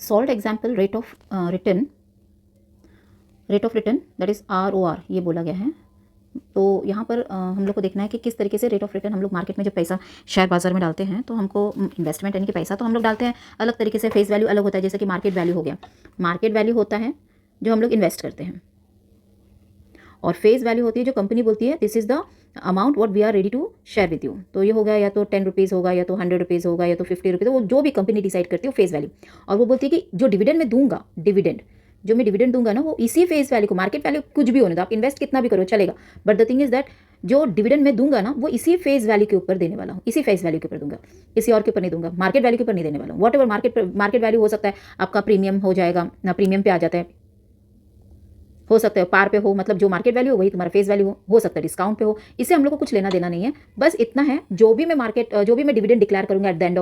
Solve example rate of return that is ROR ये बोला गया है। तो यहाँ पर हम लोग को देखना है कि किस तरीके से रेट ऑफ रिटर्न हम लोग मार्केट में जब पैसा शेयर बाजार में डालते हैं तो हमको इन्वेस्टमेंट यानी कि पैसा तो हम लोग डालते हैं अलग तरीके से। फेस वैल्यू अलग होता है, जैसे कि मार्केट वैल्यू हो गया। मार्केट वैल्यू होता है जो हम लोग इन्वेस्ट करते हैं, और फेस वैल्यू होती है जो कंपनी बोलती है this is the amount what we are ready to share with you. तो ये होगा या तो 10 रुपीज़ होगा, या तो 100 रुपीज़ होगा, या तो 50 रुपीज़, वो जो भी कंपनी डिसाइड करती है वो फेस वैल्यू। और वो बोलती है कि जो डिविडेंड मैं दूंगा, जो मैं डिविडेंड दूंगा ना, वो इसी फेस वैल्यू को, मार्केट वैल्यू कुछ भी होने दो, आप इन्वेस्ट कितना भी करो चलेगा, but the thing is that जो डिविडेंड मैं दूंगा ना वो इसी फेस वैल्यू के ऊपर देने वाला हूँ, इसी फेस वैल्यू के ऊपर दूंगा, किसी और के ऊपर नहीं दूंगा, मार्केट वैल्यू के ऊपर नहीं देने वाला हूँ। वॉट एवर मार्केट वैल्यू हो सकता है आपका प्रीमियम हो जाएगा ना, प्रीमियम पे आ जाता है, हो सकता है पार पे हो, मतलब जो मार्केट वैल्यू हो वही तुम्हारा फेस वैल्यू हो सकता है डिस्काउंट पे हो, इससे हम लोग को कुछ लेना देना नहीं है। बस इतना है, जो भी मैं डिविडेंड डिक्लेयर करूंगा at the end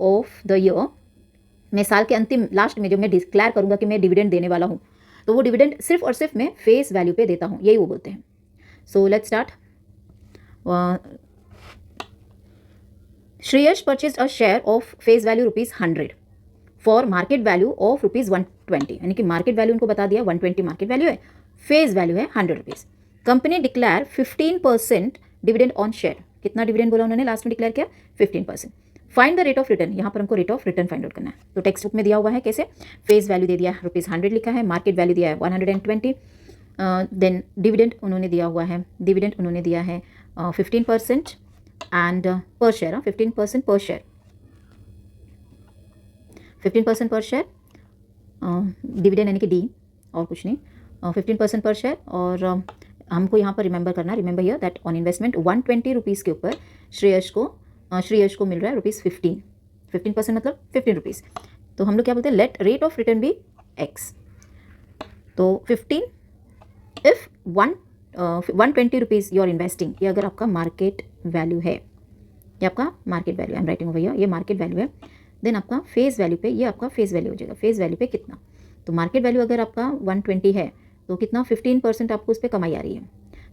of the year, मैं साल के अंतिम लास्ट में जो मैं डिक्लेयर करूंगा कि मैं डिविडेंड देने वाला हूं, तो वो डिविडेंड सिर्फ और सिर्फ मैं फेस वैल्यू पे देता हूं, यही वो बोलते हैं। So let's start. Shreyas purchase a share of face value ₹100 for market value of ₹120, यानी कि मार्केट वैल्यू उनको बता दिया 120 मार्केट वैल्यू है, फेस वैल्यू है ₹100। Company declare 15% dividend on share. कितना डिविडेंड बोला उन्होंने लास्ट में डिक्लेयर किया? 15%। Find the rate of return, यहाँ पर हमको rate of return find out करना है। तो टेक्स्ट बुक में दिया हुआ है कैसे, फेस वैल्यू दे दिया है ₹100 लिखा है, मार्केट वैल्यू दिया है 120, देन डिविडेंड उन्होंने दिया हुआ है, डिविडेंड उन्होंने दिया है 15% एंड पर शेयर 15% पर शेयर, 15% पर शेयर, डिविडेंड यानी कि डी और कुछ नहीं, 15% पर शेयर। और हमको यहाँ पर remember here that on investment 120 rupees के ऊपर श्रेयस को मिल रहा है ₹15। 15% मतलब 15 रुपीज़। तो हम लोग क्या बोलते हैं, let rate of return be X. तो 15 if 120 rupees you are investing, ये अगर आपका मार्केट वैल्यू है, ये आपका market value, I am writing over here, ये मार्केट वैल्यू है। देन आपका फेस वैल्यू पे, ये आपका फेस वैल्यू हो जाएगा, फेस वैल्यू पे कितना, तो मार्केट वैल्यू अगर आपका 120 है तो कितना 15% आपको उस पर कमाई आ रही है।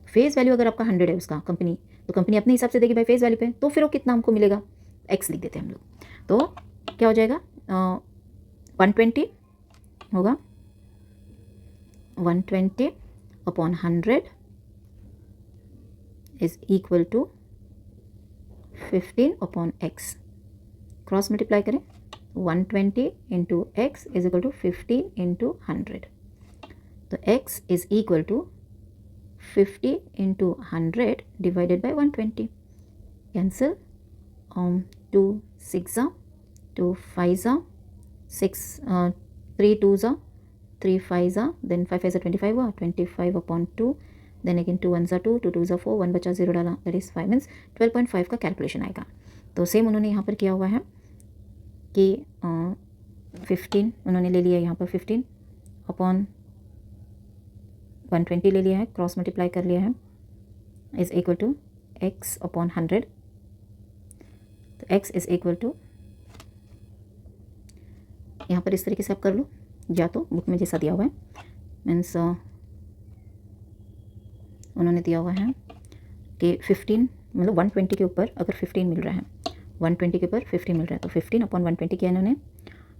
फेस वैल्यू अगर आपका 100 है उसका कंपनी, तो कंपनी अपने हिसाब से देगी भाई फेस वैल्यू पे, तो फिर वो कितना हमको मिलेगा, एक्स लिख देते हैं हम लोग। तो क्या हो जाएगा, 120 होगा, 120 upon 100 is equal to 15 upon X. Cross multiply करें, 120 into X is equal to 15 into 100, तो x is equal to 50 into 100 divided by 120। Cancel, 2 6 2 5 6 3 2 3 5 then 5 5 25 हुआ, 25 अपॉन 2, देन अगेन 2 1 2 2 2 4, 1 बचा 0 डाला, दैट इज 5 मीन्स 12.5 का कैलकुलेशन आएगा। तो सेम उन्होंने यहाँ पर किया हुआ है कि 15 उन्होंने ले लिया यहाँ पर 15 अपॉन 120 ले लिया है, क्रॉस मल्टीप्लाई कर लिया है, is equal to x upon 100। तो x इज इक्वल टू, यहाँ पर इस तरीके से आप कर लो, या तो बुक में जैसा दिया हुआ है, मीन्स उन्होंने दिया हुआ है कि 15 मतलब 120 के ऊपर अगर 15 मिल रहा है, 120 के ऊपर 15 मिल रहा है, तो 15 अपॉन 120 किया इन्होंने,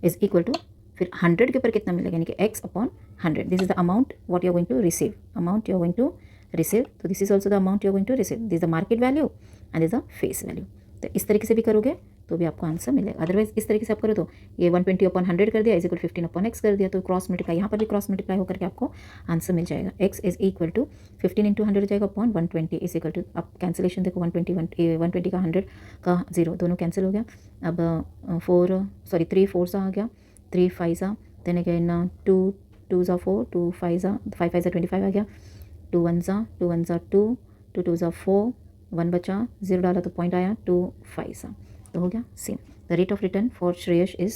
इज इक्वल टू फिर 100 के ऊपर कितना मिलेगा, यानी कि x upon 100। This is the amount what you are going to receive, amount you are going to receive. तो this is also the amount you are going to receive, this is the market value and is the face value. तो इस तरीके से भी करोगे तो भी आपको आंसर मिलेगा। अदरवाइज इस तरीके से आप करो तो ये 120 अपॉन 100 कर दिया इज इक्वल 15 अपॉन x कर दिया, तो क्रॉस मल्टीप्लाई यहाँ पर भी क्रॉस मल्टीप्लाई होकर के आपको आंसर मिल जाएगा। x is equal to 15 into 100 हो जाएगा अपॉन 120 इज इक्वल टू, आप कैंसिलेशन देखो 120 का 100 का 0 दोनों कैंसिल हो गया। अब 3 4 आ गया, 3 5 देन अगेन 2 2 4, 2 5 5 5 25 आ गया, 2 1 2 1 2 2 2 4, 1 बचा 0 डाला तो पॉइंट आया, 2 5 तो हो गया same. The rate of return for Shreyas is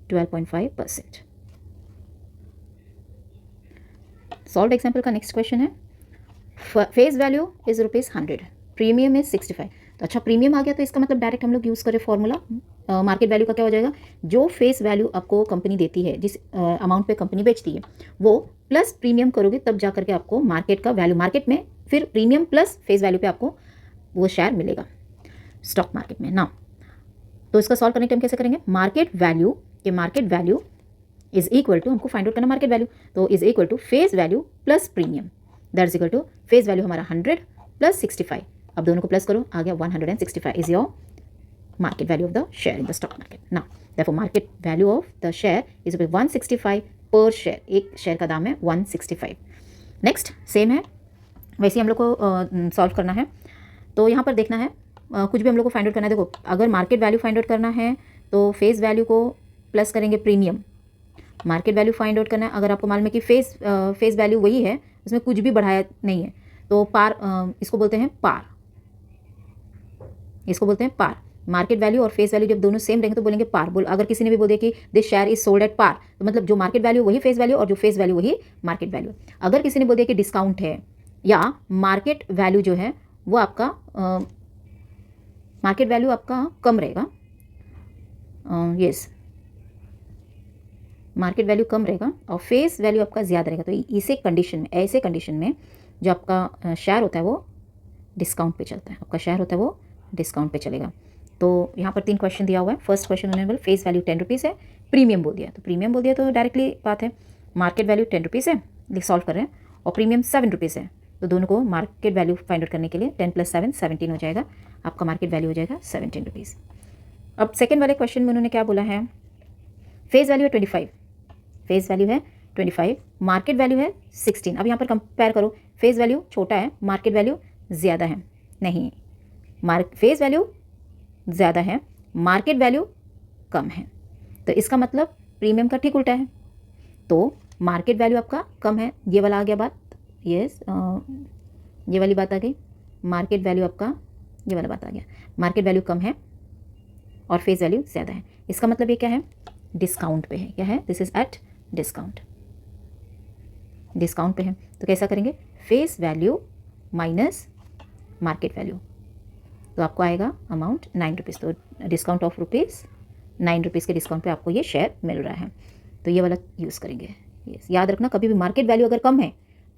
12.5%। Solve example का नेक्स्ट क्वेश्चन है, face value is ₹100, premium is 65। तो अच्छा प्रीमियम आ गया तो इसका मतलब डायरेक्ट हम लोग यूज़ करें फॉर्मूला, मार्केट वैल्यू का क्या हो जाएगा, जो फेस वैल्यू आपको कंपनी देती है, जिस अमाउंट पे कंपनी बेचती है, वो प्लस प्रीमियम करोगे तब जा करके आपको मार्केट का वैल्यू, मार्केट में फिर प्रीमियम प्लस फेस वैल्यू पे आपको वो शेयर मिलेगा स्टॉक मार्केट में ना। तो इसका सॉल्व करने के टाइम कैसे करेंगे, मार्केट वैल्यू कि market value is equal to, हमको फाइंड आउट करना मार्केट वैल्यू, तो is equal to face value plus premium, that is equal to face value हमारा 100 प्लस 65, अब दोनों को प्लस करो, आ गया 165 is your market value of the share in the stock market. Now, therefore, market value of the share is 165 per share. एक share का दाम है 165. नेक्स्ट सेम है, वैसे ही हम लोग को सॉल्व करना है. तो यहाँ पर देखना है कुछ भी हम लोग को फाइंड आउट करना है. देखो, अगर मार्केट वैल्यू फाइंड आउट करना है तो फेस वैल्यू को प्लस करेंगे premium. Market value find out करना है, अगर आपको मालूम है कि फेस वैल्यू वही है, उसमें कुछ भी बढ़ाया नहीं है, तो पार, इसको बोलते हैं पार, इसको बोलते हैं पार. मार्केट वैल्यू और फेस वैल्यू जब दोनों सेम रहेंगे तो बोलेंगे पार. बोल, अगर किसी ने भी बोल दिया कि this share is sold at par, तो मतलब जो मार्केट वैल्यू वही फेस वैल्यू और जो फेस वैल्यू वही मार्केट वैल्यू. अगर किसी ने बोल दिया कि डिस्काउंट है या मार्केट वैल्यू जो है वो आपका मार्केट वैल्यू आपका कम रहेगा, यस मार्केट वैल्यू कम रहेगा और फेस वैल्यू आपका ज़्यादा रहेगा, तो इसे कंडीशन में, ऐसे कंडीशन में जो आपका शेयर होता है वो डिस्काउंट पे चलता है, आपका शेयर होता है वो डिस्काउंट पे चलेगा. तो यहाँ पर 3 क्वेश्चन दिया हुआ है. फर्स्ट क्वेश्चन उन्होंने बोला फेस वैल्यू 10 रुपीज़ है, प्रीमियम बोल दिया, तो प्रीमियम बोल दिया तो डायरेक्टली बात है, मार्केट वैल्यू 10 रुपीज़ है, सॉल्व कर रहे हैं, और प्रीमियम 7 रुपीज़ है, तो दोनों को मार्केट वैल्यू फाइंड आउट करने के लिए 10 + 7 17 हो जाएगा, आपका मार्केट वैल्यू हो जाएगा 17 रुपीज़. अब सेकेंड वाले क्वेश्चन में उन्होंने क्या बोला है, फेस वैल्यू है 25, फेस वैल्यू है 25, मार्केट वैल्यू है 16. अब यहाँ पर कंपेयर करो, फेस वैल्यू छोटा है, मार्केट वैल्यू ज़्यादा है, नहीं, फेस वैल्यू ज़्यादा है, मार्केट वैल्यू कम है, तो इसका मतलब प्रीमियम का ठीक उल्टा है. तो मार्केट वैल्यू आपका कम है, ये वाला आ गया बात, यस ये वाली बात आ गई, मार्केट वैल्यू आपका ये वाला बात आ गया, मार्केट वैल्यू कम है और फेस वैल्यू ज़्यादा है. इसका मतलब ये क्या है, डिस्काउंट पे है. क्या है, this is at discount, discount पे है. तो कैसा करेंगे, face value minus market value, तो आपको आएगा अमाउंट 9 रुपीज़. तो डिस्काउंट ऑफ रुपीज़ 9 रुपीज़ के डिस्काउंट पे आपको ये शेयर मिल रहा है, तो ये वाला यूज़ करेंगे. यस, याद रखना, कभी भी मार्केट वैल्यू अगर कम है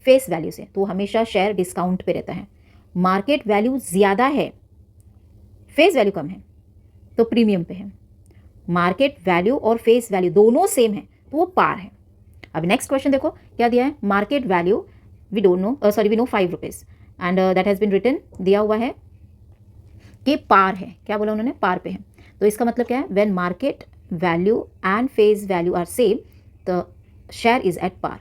फेस वैल्यू से तो हमेशा शेयर डिस्काउंट पे रहता है. मार्केट वैल्यू ज़्यादा है, फेस वैल्यू कम है, तो प्रीमियम पे है. मार्केट वैल्यू और फेस वैल्यू दोनों सेम है तो वो पार है. अब नेक्स्ट क्वेश्चन देखो क्या दिया है, market value we don't know, sorry we know 5 rupees and that has been written, दिया हुआ है कि पार है. क्या बोला उन्होंने, पार पे है. तो इसका मतलब क्या है, when market value and face value are same the share is at par.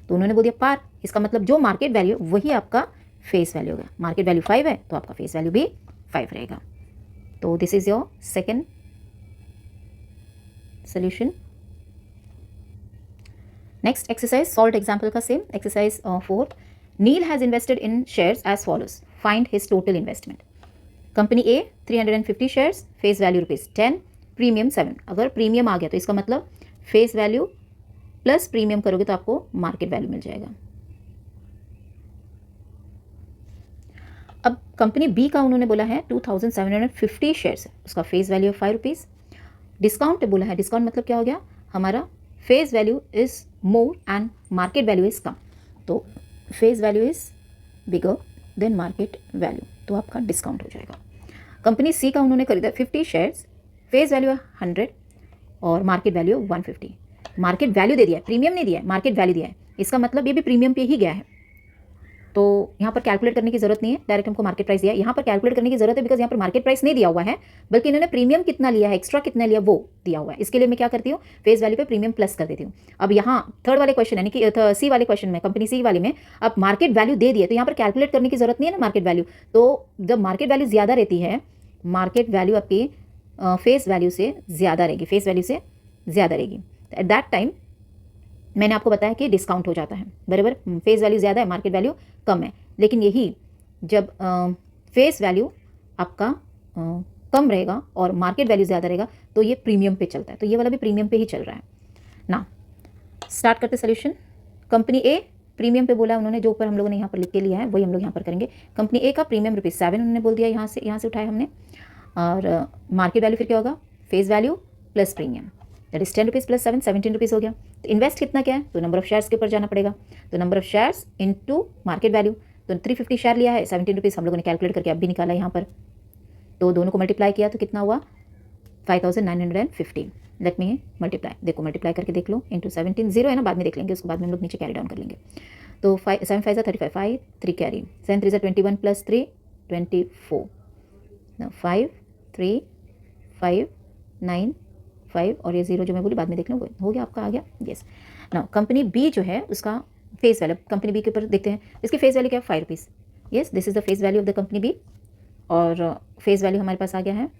तो उन्होंने बोल दिया पार, इसका मतलब जो मार्केट वैल्यू वही आपका फेस वैल्यू होगा. मार्केट वैल्यू 5 है तो आपका फेस वैल्यू भी 5 रहेगा. तो this is your second solution. Next exercise, solve example का same exercise 4. Neel has invested in shares as follows, find his total investment. Company A 350 shares, face value ₹10, premium 7. अगर premium आ गया तो इसका मतलब फेस वैल्यू प्लस प्रीमियम करोगे तो आपको market value मिल जाएगा. अब कंपनी बी का उन्होंने बोला है 2750 शेयर्स, उसका फेस वैल्यू है 5 रुपीज़. डिस्काउंट पे बोला है, डिस्काउंट मतलब क्या हो गया, हमारा face value is more and market value is कम, तो face value is bigger than market value, तो आपका डिस्काउंट हो जाएगा. कंपनी सी का उन्होंने खरीदा 50 शेयर्स, फेस वैल्यू है 100 और मार्केट वैल्यू 150. मार्केट वैल्यू दे दिया है, प्रीमियम नहीं दिया है, मार्केट वैल्यू दिया है, इसका मतलब ये भी प्रीमियम पे ही गया है. तो यहाँ पर कैलकुलेट करने की जरूरत नहीं है, डायरेक्ट हमको मार्केट प्राइस दिया है. यहाँ पर कैलकुलेट करने की जरूरत है बिकॉज यहाँ पर मार्केट प्राइस नहीं दिया हुआ है, बल्कि इन्होंने प्रीमियम कितना लिया है, एक्स्ट्रा कितना लिया वो दिया हुआ है. इसके लिए मैं क्या करती हूँ, फेस वैल्यू पे प्रीमियम प्लस कर देती हूँ. अब यहाँ थर्ड वाले क्वेश्चन यानी कि सी वाले क्वेश्चन में, कंपनी सी वाले में अब मार्केट वैल्यू दे दिए तो यहाँ पर कैलकुलेट करने की जरूरत नहीं है ना मार्केट वैल्यू. तो जब मार्केट वैल्यू ज़्यादा रहती है, मार्केट वैल्यू आपकी फेस वैल्यू से ज़्यादा रहेगी, फेस वैल्यू से ज़्यादा रहेगी. एट दैट टाइम मैंने आपको बताया कि डिस्काउंट हो जाता है, बराबर. फेस वैल्यू ज़्यादा है, मार्केट वैल्यू कम है. लेकिन यही जब फेस वैल्यू आपका कम रहेगा और मार्केट वैल्यू ज़्यादा रहेगा तो ये प्रीमियम पे चलता है. तो ये वाला भी प्रीमियम पे ही चल रहा है ना. स्टार्ट करते सोल्यूशन. कंपनी ए प्रीमियम पे बोला उन्होंने, जो ऊपर हम लोगों ने यहाँ पर लिख के लिया है वही हम लोग यहाँ पर करेंगे. कंपनी ए का प्रीमियम ₹7 उन्होंने बोल दिया, यहाँ से उठाया हमने. और मार्केट वैल्यू फिर क्या होगा, face value plus premium, that is 10 rupees plus 7 17 rupees हो गया. तो इन्वेस्ट कितना क्या है, तो नंबर ऑफ शेयर्स के ऊपर जाना पड़ेगा. तो number of shares into market value, तो 350 शेयर लिया है, 17 रुपीज़ हम लोगों ने कैलकुलेट करके अब भी निकाला यहाँ पर. तो दोनों को मल्टीप्लाई किया तो कितना हुआ, 5950. लेट मी मल्टीप्लाई, देखो मल्टीप्लाई करके देख लो, इंटू 17, जीरो है ना, बाद में देख लेंगे, उसके बाद में हम लोग नीचे कैरी डाउन कर लेंगे। तो 5 7 5 35, 5 3 कैरी, 7 3 21 प्लस 3 24, 5 3 5 9 5 और ये जीरो जो मैं बोली बाद में देख लो, हो गया आपका, आ गया। यस, नाउ कंपनी बी जो है उसका फेस वैल्यू, कंपनी बी के ऊपर देखते हैं, इसकी फेस वैल्यू क्या है, 5 rupees. Yes, this is the face value of the company B, और फेस वैल्यू हमारे पास आ गया है,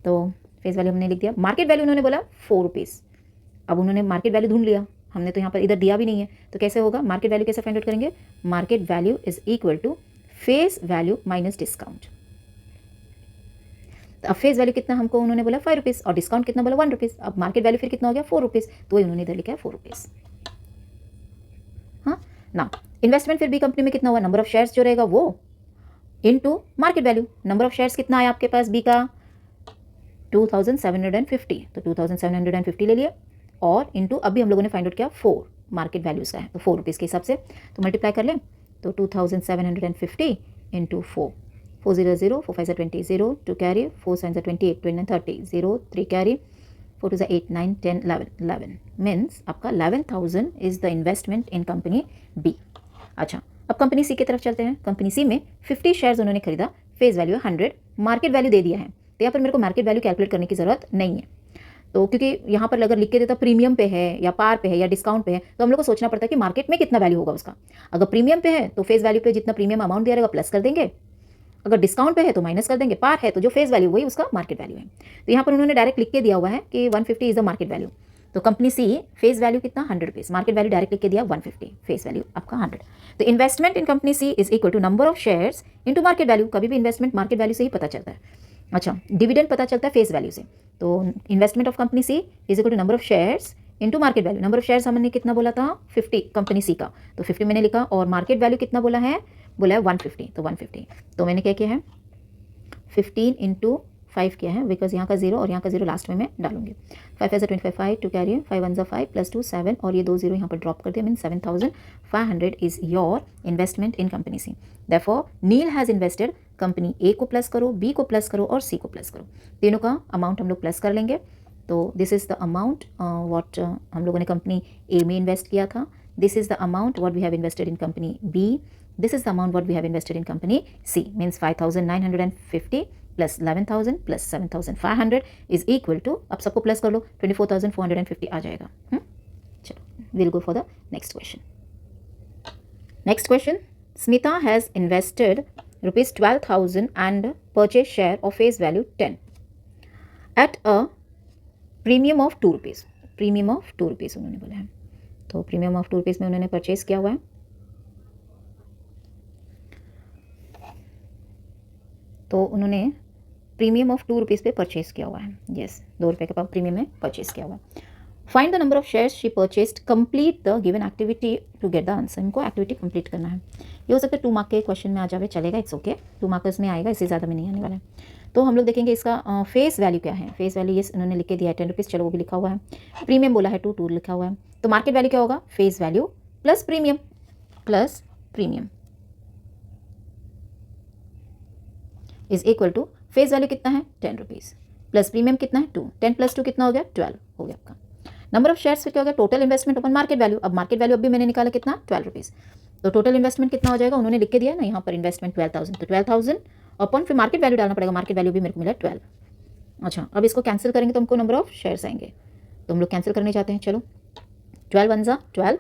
तो फेस वैल्यू हमने लिख दिया। मार्केट वैल्यू उन्होंने बोला 4 रुपीज़, अब उन्होंने मार्केट वैल्यू ढूंढ लिया, हमने तो यहाँ पर इधर दिया भी नहीं है, तो कैसे होगा, मार्केट वैल्यू कैसे फाइंड आउट करेंगे, market value is equal to face value minus discount. तो अब फेस वैल्यू कितना हमको उन्होंने बोला 5 रुपीज़, और डिस्काउंट कितना बोला 1 रुपीज़, अब मार्केट वैल्यू फिर कितना हो गया 4 रुपीज़, तो वही उन्होंने इधर लिखा है 4 रुपीज़। हाँ ना, इन्वेस्टमेंट फिर भी कंपनी में कितना हुआ, नंबर ऑफ शेयर्स जो रहेगा वो into market value, number of shares कितना है आपके पास बी का 2750, तो 2750 ले लिए, और इनटू अभी हम लोगों ने फाइंड आउट किया 4 मार्केट वैल्यूज़ का है, तो 4 रुपीज़ के हिसाब से, तो मल्टीप्लाई कर लें, तो 2750 इंटू 4, 4 0 0, 4 5 20, 0 2 कैरी, 4 7 28, 29 30, 0 3 कैरी, 4 2 8 9 10 11 मीन्स आपका 11,000 is the investment in company B. अच्छा, अब कंपनी सी की तरफ चलते हैं। कंपनी सी में 50 शेयर्स उन्होंने खरीदा, फेस वैल्यू 100, मार्केट वैल्यू दे दिया है, तो यहाँ पर मेरे को मार्केट वैल्यू कैलकुलेट करने की ज़रूरत नहीं है, तो क्योंकि यहाँ पर अगर लिख के देता प्रीमियम पे है या पार पे है या डिस्काउंट पे है, तो हम लोग को सोचना पड़ता है कि मार्केट में कितना वैल्यू होगा उसका। अगर प्रीमियम पे है तो फेस वैल्यू पे जितना प्रीमियम अमाउंट दिया रहेगा प्लस कर देंगे, अगर डिस्काउंट पे है तो माइनस कर देंगे, पार है तो जो फेस वैल्यू वही उसका मार्केट वैल्यू है। तो यहाँ पर उन्होंने डायरेक्ट लिख के दिया हुआ है कि 150 इज द मार्केट वैल्यू, तो कंपनी सी फेस वैल्यू कितना 100 रुपीज़, मार्केट वैल्यू डायरेक्ट लिख के दिया 150, फेस वैल्यू आपका 100। तो investment in company C is equal to number of shares into market value, कभी भी इन्वेस्टमेंट मार्केट वैल्यू से ही पता चलता है। अच्छा, डिविडेंड पता चलता है फेस वैल्यू से, तो investment of company C is equal to number of shares into market value, number of shares हमने कितना बोला था 50 कंपनी सी का, तो 50 मैंने लिखा, और मार्केट वैल्यू कितना बोला है 150, तो 150, तो मैंने क्या किया है 15 इंटू 5 किया है, बिकॉज यहाँ का 0 और यहाँ का 0 लास्ट में मैं डालूंगी। 5 ऐसा 25, 5 टू कैरी, 5 1 ज़ा 5 प्लस 2 7, और ये 2 0 यहाँ पर ड्रॉप कर दिया, mean 7500 is your investment in company C. Therefore Neel has invested, company A को प्लस करो, बी को प्लस करो और सी को प्लस करो, तीनों का अमाउंट हम लोग प्लस कर लेंगे। तो this is the amount what हम लोगों ने कंपनी ए में इन्वेस्ट किया था, this is the amount what we have invested in company B, this is the amount what we have invested in company C, means 5,950 plus 11,000 plus 7,500 is equal to, अब सबको plus कर लो, 24,450 आ जाएगा। चलो, we'll go for the next question. Next question, Smita has invested rupees 12,000 and purchased share of face value 10 at a premium of 2 rupees, premium of 2 rupees उन्होंने बोला है, तो premium of 2 rupees में उन्होंने परचेज किया हुआ है, तो उन्होंने प्रीमियम ऑफ 2 रुपीज़ पे परचेज किया हुआ है। यस, 2 रुपये के पास प्रीमियम में परचेज किया हुआ है। Find the number of shares she purchased, complete the given activity to get the answer, इनको एक्टिविटी कंप्लीट करना है। ये हो सकता है 2 मार्क के क्वेश्चन में आ जाए, चलेगा, इट्स ओके, 2 मार्कर्स में आएगा, इससे ज़्यादा में नहीं आने वाला है। तो हम लोग देखेंगे इसका फेस वैल्यू क्या है, फेस वैल्यू ये उन्होंने लिख के दिया है 10 रुपीज़, चलो वो भी लिखा हुआ है, प्रीमियम बोला है 2 लिखा हुआ है, तो मार्केट वैल्यू क्या होगा, face value plus premium is equal to face value कितना है 10 रुपीज़ प्लस प्रीमियम कितना है 2, 10 प्लस 2 कितना हो गया 12 हो गया आपका। नंबर ऑफ शेयर्स फिर क्या हो गया, टोटल इन्वेस्टमेंट अपन मार्केट वैल्यू, अब मार्केट वैल्यू अभी मैंने निकाला कितना 12 रुपीज़, तो टोटल इन्वेस्टमेंट कितना हो जाएगा, उन्होंने लिख के दिया ना यहाँ पर इन्वेस्टमेंट 12,000, तो 12,000 अपन फिर मार्केट वैल्यू डालना पड़ेगा, मार्केट वैल्यू भी मेरे को मिला 12। अच्छा, अब इसको कैंसिल करेंगे तो हमको नंबर ऑफ शेयर्स आएंगे, तो हम लोग कैंसिल करने जाते हैं, चलो 12 1 ज़ा 12,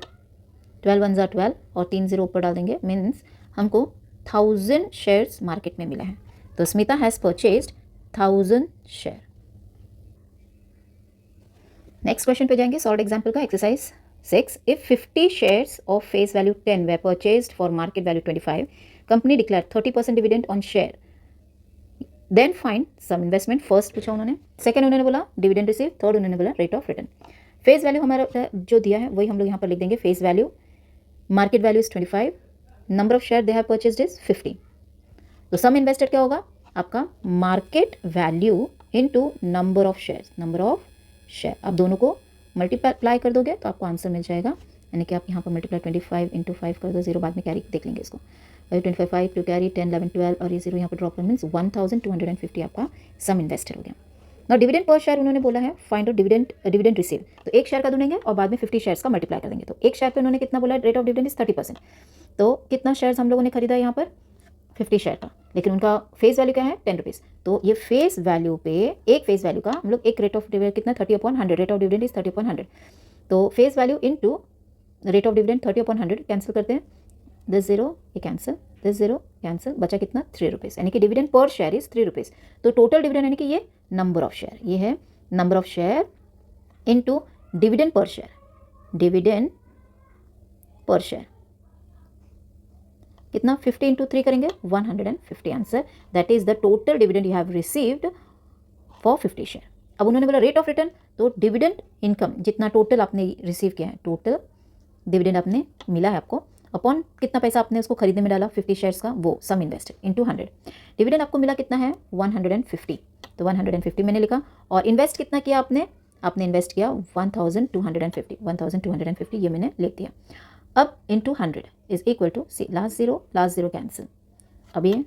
12 1 ज़ा 12 और 3 0 ऊपर डाल देंगे, मीन्स हमको 1000 शेयर्स मार्केट में मिला है, तो Smita has purchased 1000 share. Next question पे जाएंगे, सॉल्व एग्जाम्पल का exercise 6, if 50 shares of face value 10 we purchased for market value 25, company declare 30% dividend on share, then find sum investment. First पूछा उन्होंने, सेकंड उन्होंने बोला डिविडेंड रिसीव, थर्ड उन्होंने बोला rate of return. Face value हमारा जो दिया है वही हम लोग यहाँ पर लिख देंगे, face value, market value is 25, number of share they have purchased is 50, तो सम इन्वेस्टेड क्या होगा आपका market value into number of share, आप दोनों को मल्टीप्लाई कर दोगे तो आपको आंसर मिल जाएगा, यानी कि आप यहाँ पर मल्टीप्लाई 25 इंटू 5 कर दो, 0 बाद में कैरी देख लेंगे इसको, 25 5 टू कैरी 10 11 12 और ये 0 यहाँ पर ड्रॉप कर, मीन्स 1250 आपका सम इन्वेस्टेड हो गया। ना डिविडेंड पर शेयर उन्होंने बोला है फाइंड आउट डिविडेंड रिसीव, तो एक शेयर का ढूंढेंगे और बाद में 50 शेयर्स का मल्टीप्लाई कर देंगे। तो एक शेयर पे उन्होंने कितना बोला, रेट ऑफ डिविडेंड इज 30%, तो कितना शेयर्स हम लोगों ने खरीदा यहाँ पर 50 शेयर का, लेकिन उनका फेस वैल्यू क्या है 10 रुपीज़। तो ये फेस वैल्यू पे एक फेस वैल्यू का हम लोग एक रेट ऑफ डिविडेंड कितना 30/100, रेट ऑफ डिविडेंड इज 30/100, तो face value into rate of dividend 30/100 cancel करते हैं, दिस जीरो ये कैंसिल, दिस जीरो कैंसिल, बचा कितना 3 रुपीज़, यानी कि dividend per share is 3 rupees. तो टोटल डिविडेंड यानी कि ये नंबर ऑफ शेयर, ये है number of share into dividend per share, dividend per share कितना 50 इंटू 3 करेंगे 150 answer, that is the total dividend you have received for 50 share. अब उन्होंने बोला रेट ऑफ रिटर्न, तो डिविडेंड इनकम जितना टोटल आपने रिसीव किया है, टोटल डिविडेंड आपने मिला है आपको, अपॉन कितना पैसा आपने उसको खरीदने में डाला 50 शेयर्स का, वो सम इन्वेस्टेड इनटू 100, डिविडेंड आपको मिला कितना है 150, तो 150 मैंने लिखा, और इन्वेस्ट कितना किया आपने इन्वेस्ट किया 1250 ये मैंने लिख दिया। अब into 100 is equal to C last zero cancel, अब ये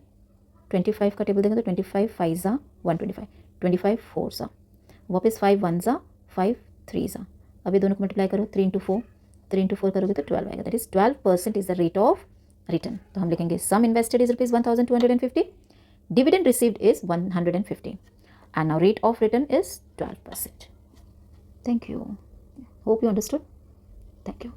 25 का टेबल देखें तो 25 5 ज़ा 125, 25 4 ज़ा वापस 5 1 ज़ा 5 3 ज़ा, अब ये दोनों को मल्टीप्लाई करो 3 इंटू 4 करोगे तो 12 आएगा, that is 12% is the rate of return. तो हम लिखेंगे sum invested is ₹1250, dividend received is 150 and now rate of return is 12%। Thank you, hope you understood, thank you.